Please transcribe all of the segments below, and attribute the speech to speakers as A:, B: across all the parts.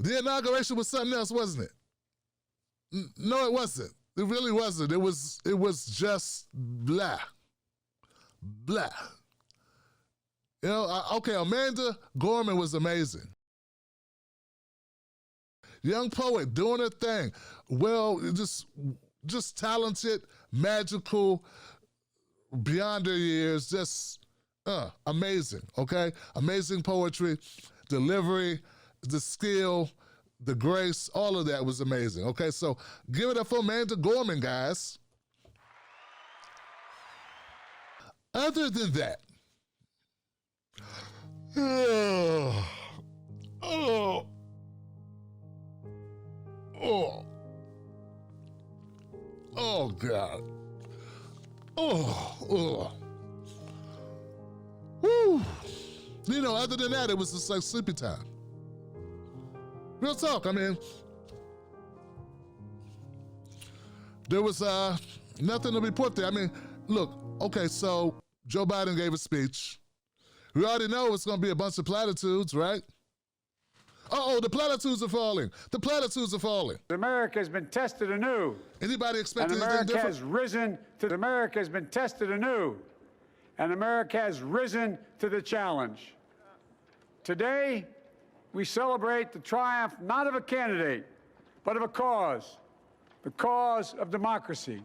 A: The inauguration was something else, wasn't it? No, it wasn't. It really wasn't. It was just blah. Blah. You know, okay, Amanda Gorman was amazing. Young poet doing her thing. Well, just talented, magical, beyond her years, just amazing, okay? Amazing poetry, delivery, the skill, the grace, all of that was amazing, okay? So give it up for Amanda Gorman, guys. Other than that, oh God. Whew. You know, other than that, it was just like sleepy time. Real talk, I mean, there was nothing to report there. I mean, look, okay, so Joe Biden gave a speech. We already know it's gonna be a bunch of platitudes, right? Uh-oh, the platitudes are falling. The platitudes are falling.
B: America has been tested anew.
A: Anybody expecting anything
B: America
A: different?
B: has risen to America has been tested anew. And America has risen to the challenge. Today, we celebrate the triumph not of a candidate, but of a cause, the cause of democracy.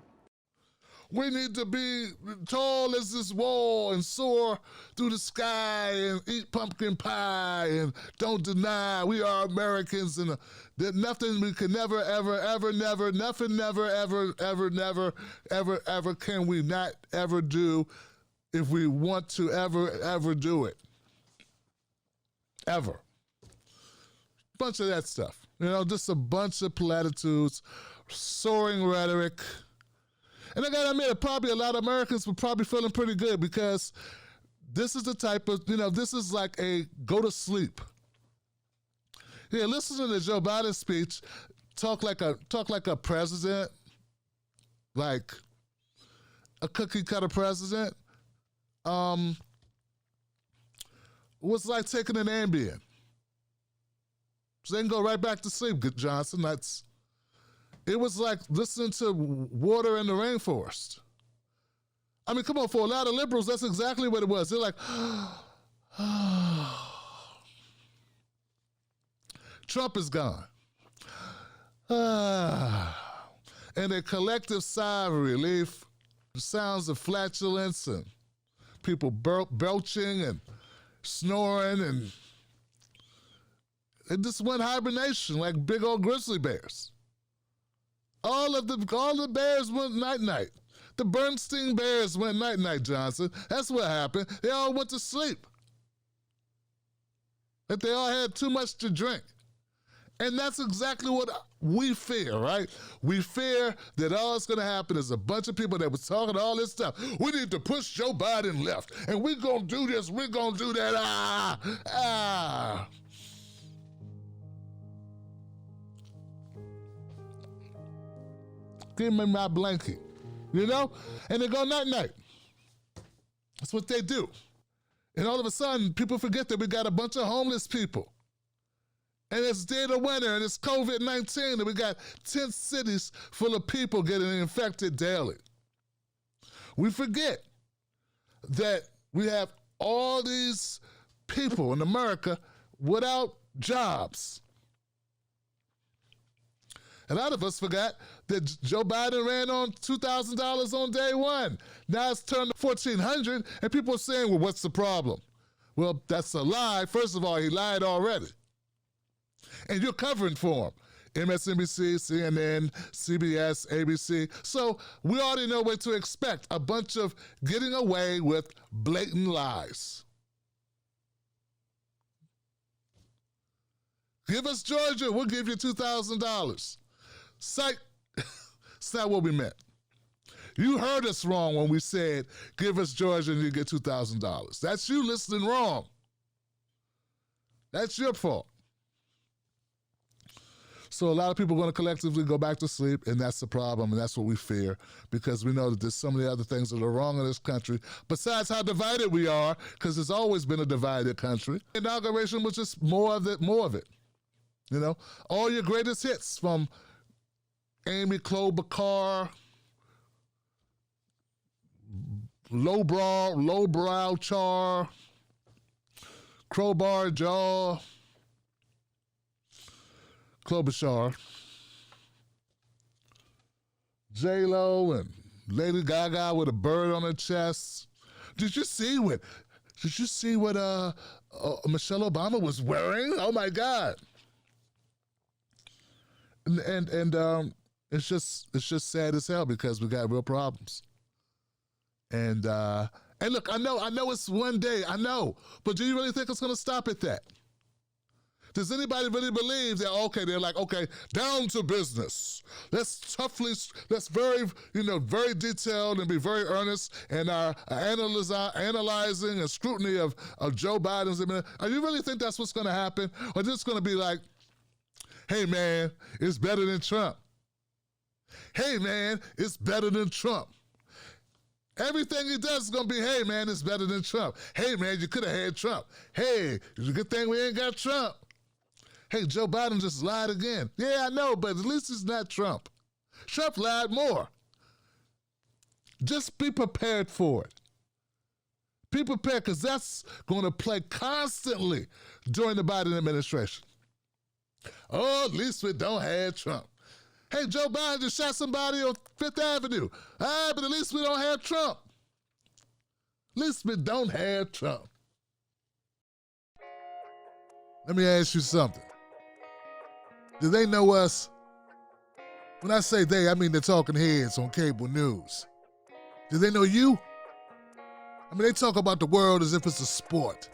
A: We need to be tall as this wall and soar through the sky and eat pumpkin pie and don't deny we are Americans and there's nothing we can never, ever, ever, never, nothing never, ever, ever, never, ever, ever can we not ever do if we want to ever, ever do it. Ever. Bunch of that stuff. You know, just a bunch of platitudes, soaring rhetoric. And I gotta admit, probably a lot of Americans were probably feeling pretty good because this is the type of, you know, this is like a go to sleep. Yeah, listen to Joe Biden's speech, talk like a president, like a cookie cutter president. Was like taking an Ambien. So they can go right back to sleep, Johnson. It was like listening to water in the rainforest. I mean, come on, for a lot of liberals, that's exactly what it was. They're like, Trump is gone. And a collective sigh of relief, sounds of flatulence and people belching and snoring, and it just went hibernation like big old grizzly bears. All the bears went night-night. The Bernstein Bears went night-night, Johnson. That's what happened. They all went to sleep. Like they all had too much to drink. And that's exactly what we fear, right? We fear that all that's gonna happen is a bunch of people that was talking all this stuff. We need to push Joe Biden left, and we're gonna do this, we're gonna do that, Give me my blanket, you know? And they go night-night. That's what they do. And all of a sudden, people forget that we got a bunch of homeless people. And it's dead of winter, and it's COVID-19, and we got 10 cities full of people getting infected daily. We forget that we have all these people in America without jobs. A lot of us forgot that Joe Biden ran on $2,000 on day one. Now it's turned to $1,400, and people are saying, well, what's the problem? Well, that's a lie. First of all, he lied already. And you're covering for him. MSNBC, CNN, CBS, ABC. So we already know what to expect. A bunch of getting away with blatant lies. Give us Georgia, we'll give you $2,000. Psych, it's not what we meant. You heard us wrong when we said, give us Georgia and you get $2,000. That's you listening wrong. That's your fault. So a lot of people are going to collectively go back to sleep, and that's the problem, and that's what we fear, because we know that there's so many other things that are wrong in this country, besides how divided we are, because there's always been a divided country. Inauguration was just more of it. You know, all your greatest hits from Amy Klobuchar, lowbrow char, crowbar jaw, Klobuchar, J-Lo and Lady Gaga with a bird on her chest. Did you see what Michelle Obama was wearing? Oh my God! And it's just sad as hell because we got real problems. And look, I know it's one day, I know, but do you really think it's going to stop at that? Does anybody really believe that, okay, they're like, okay, down to business. Let's very detailed and be very earnest in our analyzing and scrutiny of Joe Biden's administration. Are you really think that's what's going to happen? Or just going to be like, hey, man, it's better than Trump. Hey, man, it's better than Trump. Everything he does is going to be, hey, man, it's better than Trump. Hey, man, you could have had Trump. Hey, it's a good thing we ain't got Trump. Hey, Joe Biden just lied again. Yeah, I know, but at least it's not Trump. Trump lied more. Just be prepared for it. Be prepared, because that's going to play constantly during the Biden administration. Oh, at least we don't have Trump. Hey, Joe Biden just shot somebody on Fifth Avenue. But at least we don't have Trump. At least we don't have Trump. Let me ask you something. Do they know us? When I say they, I mean the talking heads on cable news. Do they know you? I mean, they talk about the world as if it's a sport.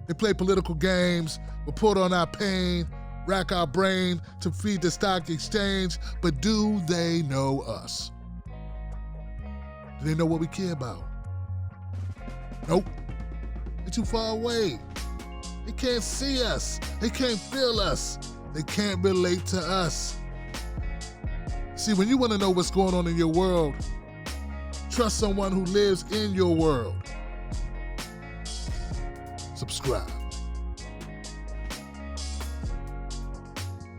A: They play political games, report on our pain, rack our brain to feed the stock exchange, but do they know us? Do they know what we care about? Nope. They're too far away. They can't see us. They can't feel us. They can't relate to us. See, when you want to know what's going on in your world, trust someone who lives in your world. Subscribe.